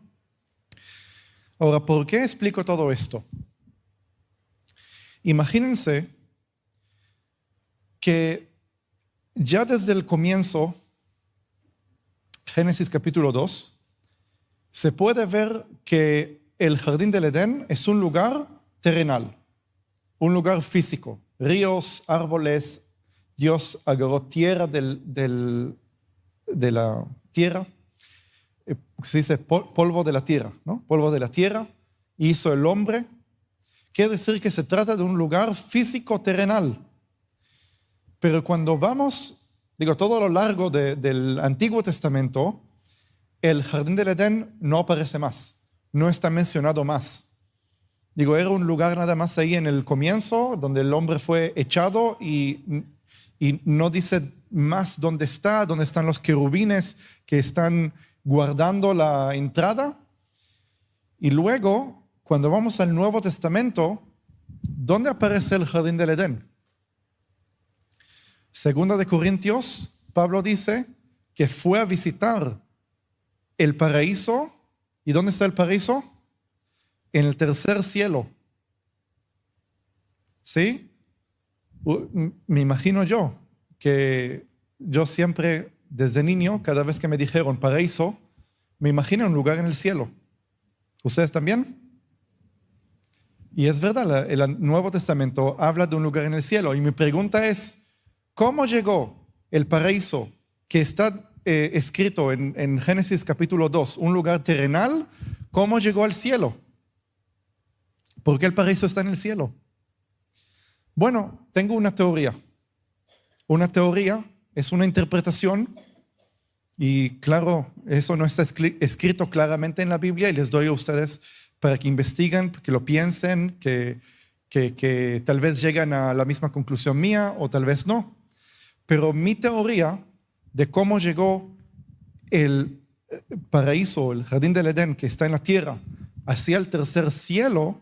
Ahora, ¿por qué explico todo esto? Imagínense que ya desde el comienzo, Génesis capítulo 2, se puede ver que el jardín del Edén es un lugar terrenal, un lugar físico, ríos, árboles. Dios agarró tierra de la tierra, se dice polvo de la tierra, ¿no? Polvo de la tierra, hizo el hombre. Quiere decir que se trata de un lugar físico terrenal. Pero cuando vamos, todo a lo largo del Antiguo Testamento, el jardín del Edén no aparece más, no está mencionado más. Era un lugar nada más ahí en el comienzo, donde el hombre fue echado y no dice más dónde están los querubines que están guardando la entrada. Y luego, cuando vamos al Nuevo Testamento, ¿dónde aparece el jardín del Edén? Segunda de Corintios, Pablo dice que fue a visitar el paraíso. ¿Y dónde está el paraíso? En el tercer cielo. ¿Sí? Me imagino yo que yo siempre, desde niño, cada vez que me dijeron paraíso, me imagino un lugar en el cielo. ¿Ustedes también? Y es verdad, el Nuevo Testamento habla de un lugar en el cielo. Y mi pregunta es, ¿cómo llegó el paraíso que está escrito en Génesis capítulo 2, un lugar terrenal? ¿Cómo llegó al cielo? ¿Por qué el paraíso está en el cielo? Bueno, tengo una teoría. Una teoría es una interpretación y claro, eso no está escrito claramente en la Biblia y les doy a ustedes para que investiguen, que lo piensen, que tal vez lleguen a la misma conclusión mía o tal vez no. Pero mi teoría de cómo llegó el paraíso, el jardín del Edén que está en la tierra, hacia el tercer cielo,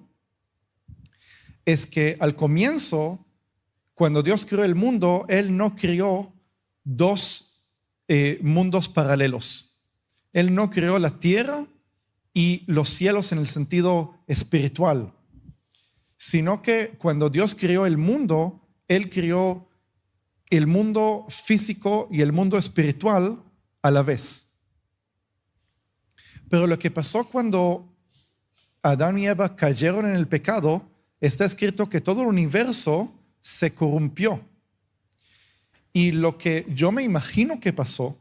es que al comienzo, cuando Dios creó el mundo, Él no creó dos mundos paralelos. Él no creó la tierra y los cielos en el sentido espiritual, sino que cuando Dios creó el mundo, Él creó el mundo físico y el mundo espiritual a la vez. Pero lo que pasó cuando Adán y Eva cayeron en el pecado, está escrito que todo el universo se corrompió. Y lo que yo me imagino que pasó,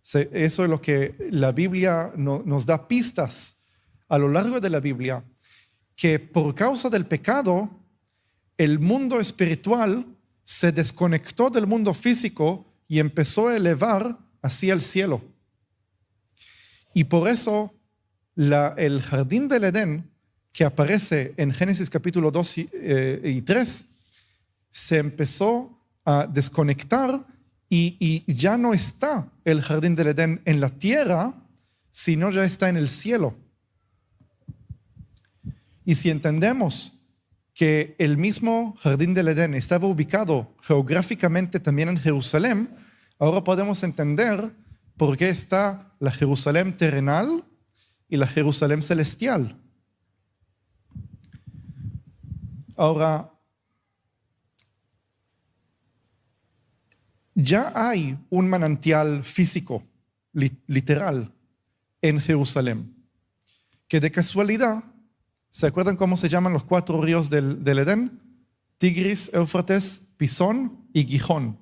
eso es lo que la Biblia nos da pistas a lo largo de la Biblia, que por causa del pecado, el mundo espiritual se desconectó del mundo físico y empezó a elevar hacia el cielo. Y por eso el jardín del Edén, que aparece en Génesis capítulo 2 y 3, se empezó a desconectar y ya no está el jardín del Edén en la tierra, sino ya está en el cielo. Y si entendemos que el mismo jardín del Edén estaba ubicado geográficamente también en Jerusalén, ahora podemos entender por qué está la Jerusalén terrenal y la Jerusalén celestial. Ahora, ya hay un manantial físico, literal, en Jerusalén, que de casualidad, ¿se acuerdan cómo se llaman los 4 ríos del Edén? Tigris, Éufrates, Pisón y Gijón.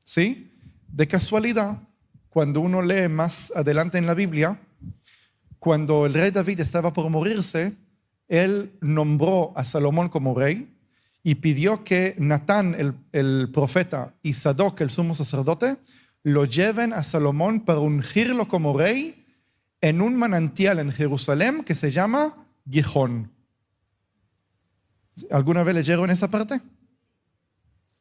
¿Sí? De casualidad, cuando uno lee más adelante en la Biblia, cuando el rey David estaba por morirse, él nombró a Salomón como rey y pidió que Natán, el profeta, y Sadoc, el sumo sacerdote, lo lleven a Salomón para ungirlo como rey en un manantial en Jerusalén que se llama Gijón. ¿Alguna vez leyeron esa parte?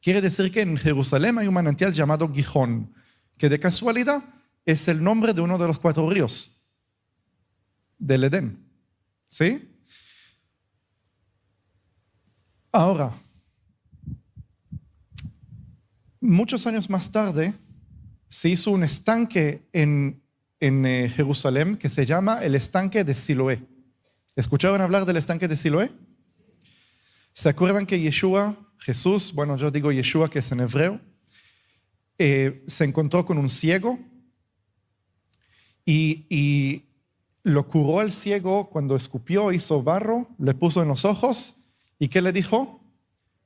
Quiere decir que en Jerusalén hay un manantial llamado Gijón, que de casualidad es el nombre de uno de los 4 ríos del Edén. ¿Sí? Ahora, muchos años más tarde, se hizo un estanque en Jerusalén que se llama el estanque de Siloé. ¿Escucharon hablar del estanque de Siloé? ¿Se acuerdan que Yeshua, Jesús, bueno, yo digo Yeshua que es en hebreo, se encontró con un ciego y lo curó al ciego cuando escupió, hizo barro, le puso en los ojos? ¿Y qué le dijo?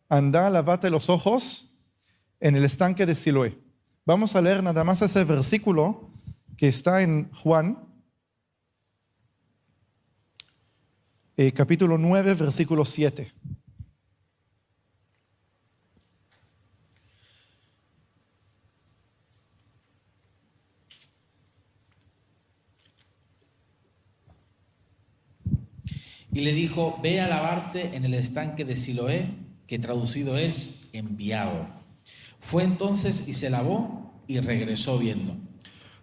Anda, lávate los ojos en el estanque de Siloé. Vamos a leer nada más ese versículo que está en Juan, capítulo 9, versículo 7. Y le dijo, ve a lavarte en el estanque de Siloé, que traducido es enviado. Fue entonces y se lavó y regresó viendo.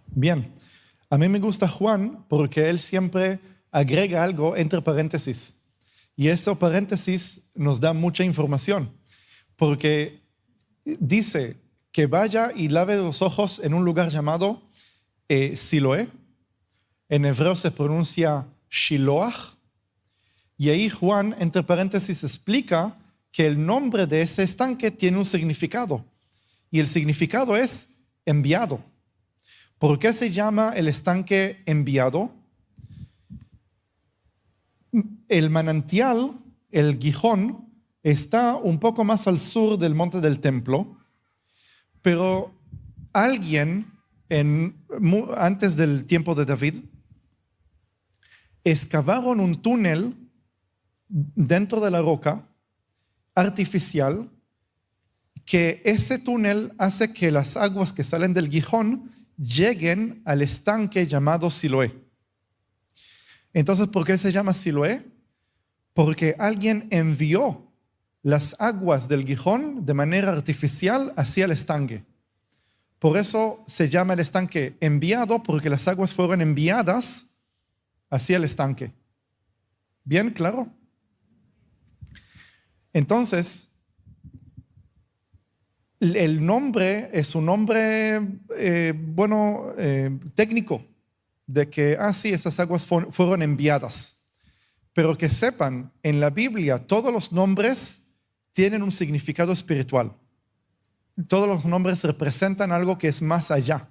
Bien, a mí me gusta Juan porque él siempre agrega algo entre paréntesis. Y ese paréntesis nos da mucha información, porque dice que vaya y lave los ojos en un lugar llamado Siloé. En hebreo se pronuncia Shiloach. Y ahí Juan, entre paréntesis, explica que el nombre de ese estanque tiene un significado. Y el significado es enviado. ¿Por qué se llama el estanque enviado? El manantial el Gijón está un poco más al sur del monte del templo, pero alguien antes del tiempo de David excavaron un túnel dentro de la roca artificial, que ese túnel hace que las aguas que salen del Gijón lleguen al estanque llamado Siloé. Entonces, ¿por qué se llama Siloé? Porque alguien envió las aguas del Gijón de manera artificial hacia el estanque. Por eso se llama el estanque enviado, porque las aguas fueron enviadas hacia el estanque. ¿Bien claro? Entonces, el nombre es un nombre, técnico, de que, sí, esas aguas fueron enviadas. Pero que sepan, en la Biblia todos los nombres tienen un significado espiritual. Todos los nombres representan algo que es más allá.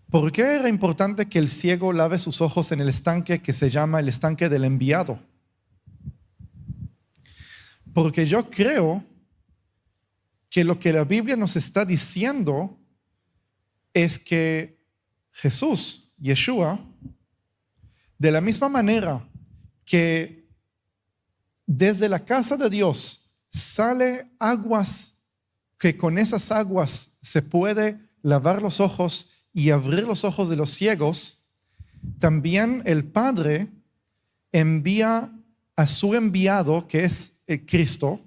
¿Por qué era importante que el ciego lave sus ojos en el estanque que se llama el estanque del enviado? Porque yo creo que lo que la Biblia nos está diciendo es que Jesús, Yeshua, de la misma manera que desde la casa de Dios sale aguas, que con esas aguas se puede lavar los ojos y abrir los ojos de los ciegos, también el Padre envía a su enviado, que es el Cristo,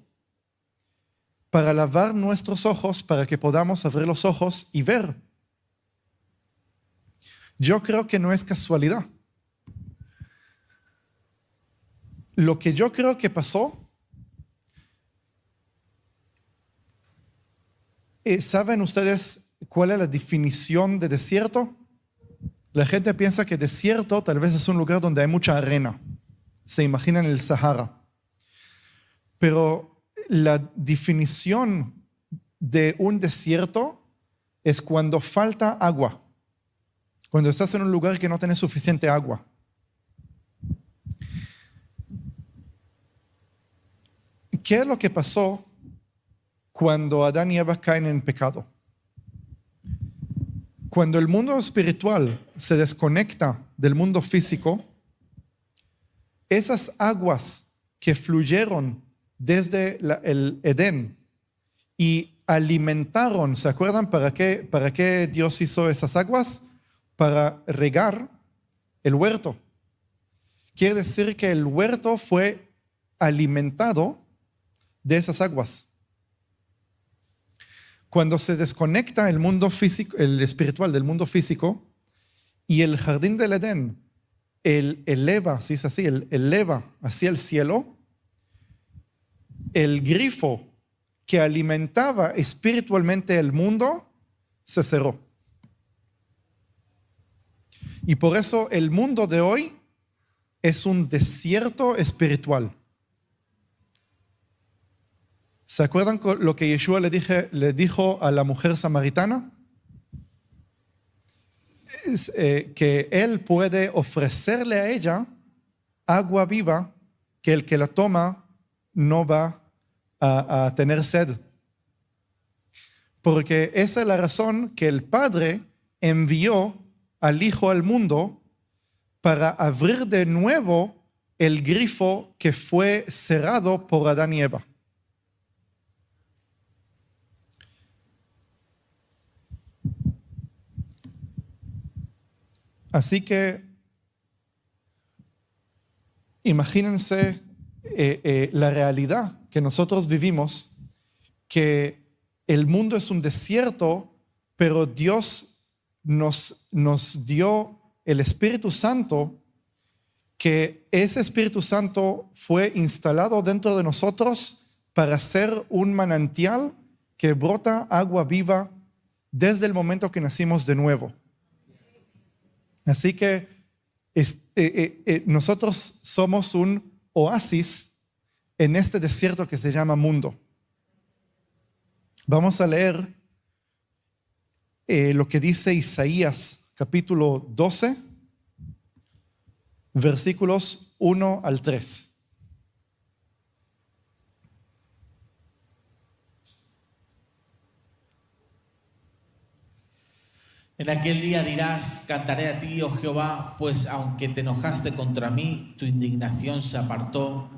para lavar nuestros ojos, para que podamos abrir los ojos y ver. Yo creo que no es casualidad. Lo que yo creo que pasó, ¿saben ustedes cuál es la definición de desierto? La gente piensa que desierto tal vez es un lugar donde hay mucha arena. Se imaginan el Sahara. Pero la definición de un desierto es cuando falta agua. Cuando estás en un lugar que no tiene suficiente agua. ¿Qué es lo que pasó cuando Adán y Eva caen en pecado? Cuando el mundo espiritual se desconecta del mundo físico, esas aguas que fluyeron desde el Edén y alimentaron, ¿se acuerdan para qué Dios hizo esas aguas? Para regar el huerto. Quiere decir que el huerto fue alimentado de esas aguas. Cuando se desconecta el mundo físico, el espiritual del mundo físico, y el jardín del Edén eleva, si es así, eleva hacia el cielo, el grifo que alimentaba espiritualmente el mundo se cerró. Y por eso el mundo de hoy es un desierto espiritual. ¿Se acuerdan lo que Yeshua le dijo a la mujer samaritana? Que él puede ofrecerle a ella agua viva, que el que la toma no va a tener sed. Porque esa es la razón que el Padre envió al Hijo al mundo para abrir de nuevo el grifo que fue cerrado por Adán y Eva. Así que imagínense la realidad que nosotros vivimos, que el mundo es un desierto, pero Dios nos dio el Espíritu Santo, que ese Espíritu Santo fue instalado dentro de nosotros para ser un manantial que brota agua viva desde el momento que nacimos de nuevo. Así que nosotros somos un oasis en este desierto que se llama mundo. Vamos a leer lo que dice Isaías capítulo 12, versículos 1 al 3. En aquel día dirás, cantaré a ti, oh Jehová, pues aunque te enojaste contra mí, tu indignación se apartó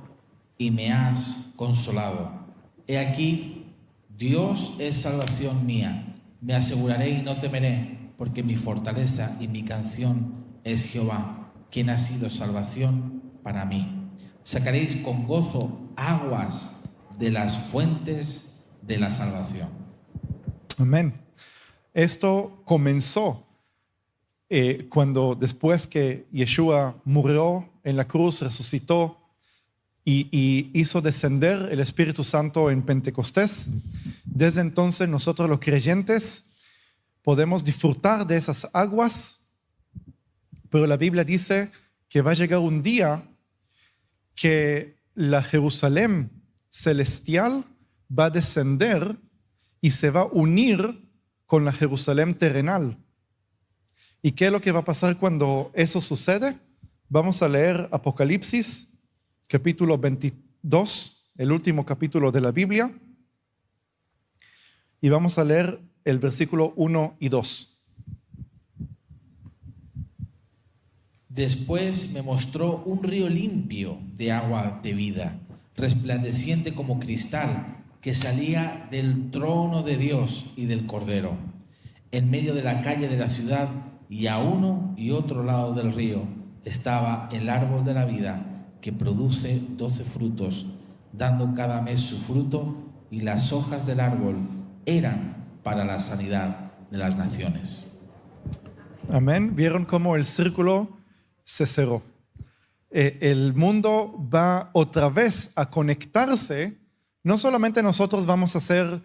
y me has consolado. He aquí, Dios es salvación mía. Me aseguraré y no temeré, porque mi fortaleza y mi canción es Jehová, quien ha sido salvación para mí. Sacaréis con gozo aguas de las fuentes de la salvación. Amén. Esto comenzó cuando después que Yeshua murió en la cruz, resucitó y hizo descender el Espíritu Santo en Pentecostés. Desde entonces nosotros los creyentes podemos disfrutar de esas aguas, pero la Biblia dice que va a llegar un día que la Jerusalén celestial va a descender y se va a unir con la Jerusalén terrenal. ¿Y qué es lo que va a pasar cuando eso sucede? Vamos a leer Apocalipsis, capítulo 22, el último capítulo de la Biblia, y vamos a leer el versículo 1 y 2. Después me mostró un río limpio de agua de vida, resplandeciente como cristal, que salía del trono de Dios y del Cordero. En medio de la calle de la ciudad y a uno y otro lado del río estaba el árbol de la vida, que produce 12 frutos, dando cada mes su fruto, y las hojas del árbol eran para la sanidad de las naciones. Amén. ¿Vieron cómo el círculo se cerró? El mundo va otra vez a conectarse. No solamente nosotros vamos a hacer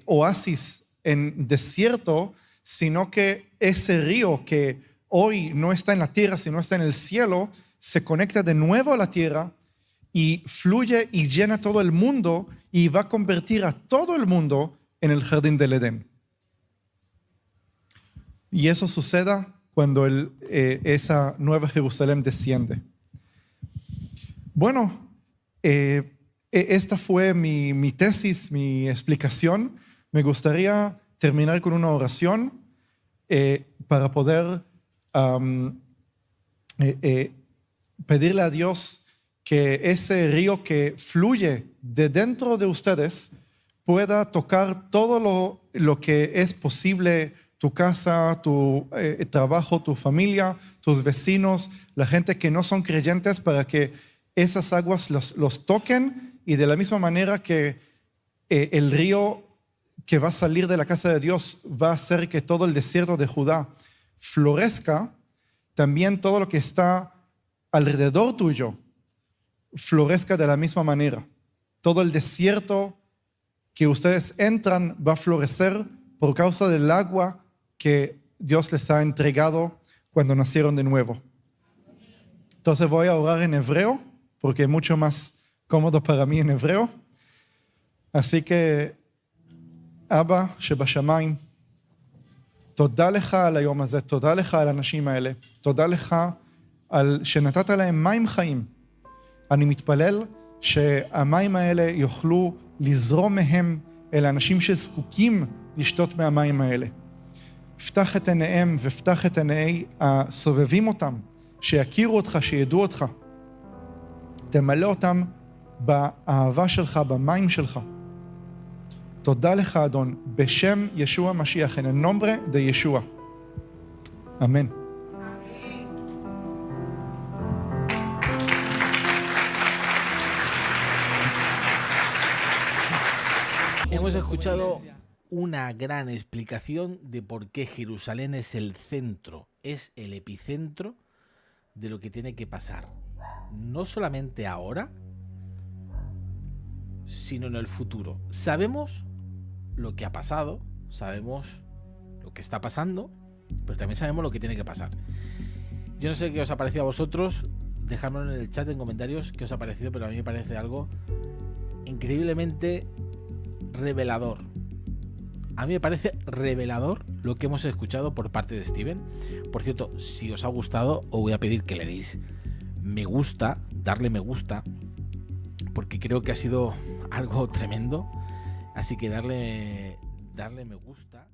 oasis en desierto, sino que ese río que hoy no está en la tierra, sino está en el cielo, se conecta de nuevo a la tierra y fluye y llena todo el mundo y va a convertir a todo el mundo en el jardín del Edén. Y eso suceda cuando esa nueva Jerusalén desciende. Bueno, esta fue mi tesis, mi explicación. Me gustaría terminar con una oración para poder pedirle a Dios que ese río que fluye de dentro de ustedes pueda tocar todo lo que es posible, tu casa, tu trabajo, tu familia, tus vecinos, la gente que no son creyentes, para que esas aguas los toquen. Y de la misma manera que el río que va a salir de la casa de Dios va a hacer que todo el desierto de Judá florezca, también todo lo que está alrededor tuyo florezca de la misma manera. Todo el desierto que ustedes entran va a florecer por causa del agua que Dios les ha entregado cuando nacieron de nuevo. Entonces voy a orar en hebreo, porque es mucho más cómodo para mí en hebreo. así que, אבא שבשמיים, תודה לך על היום הזה, תודה לך על האנשים האלה, תודה לך על שנתת להם מים חיים. אני מתפלל שהמים האלה יוכלו לזרום מהם אל האנשים שזקוקים לשתות מהמים האלה. פתח את עיניהם ופתח את עיני הסובבים אותם, שיכירו אותך, שידעו אותך. תמלא אותם באהבה שלך, במים שלך. תודה לך, אדון, בשם ישוע משיח, en el nombre de Yeshua. Amén. Hemos escuchado una gran explicación de por qué Jerusalén es el centro, es el epicentro de lo que tiene que pasar. No solamente ahora, sino en el futuro. Sabemos lo que ha pasado, sabemos lo que está pasando, pero también sabemos lo que tiene que pasar. Yo no sé qué os ha parecido a vosotros, dejadmelo en el chat, en comentarios, qué os ha parecido, pero a mí me parece algo increíblemente revelador A mí me parece revelador lo que hemos escuchado por parte de Steven. Por cierto, si os ha gustado, os voy a pedir que le deis me gusta, darle me gusta, porque creo que ha sido algo tremendo. Así que darle me gusta.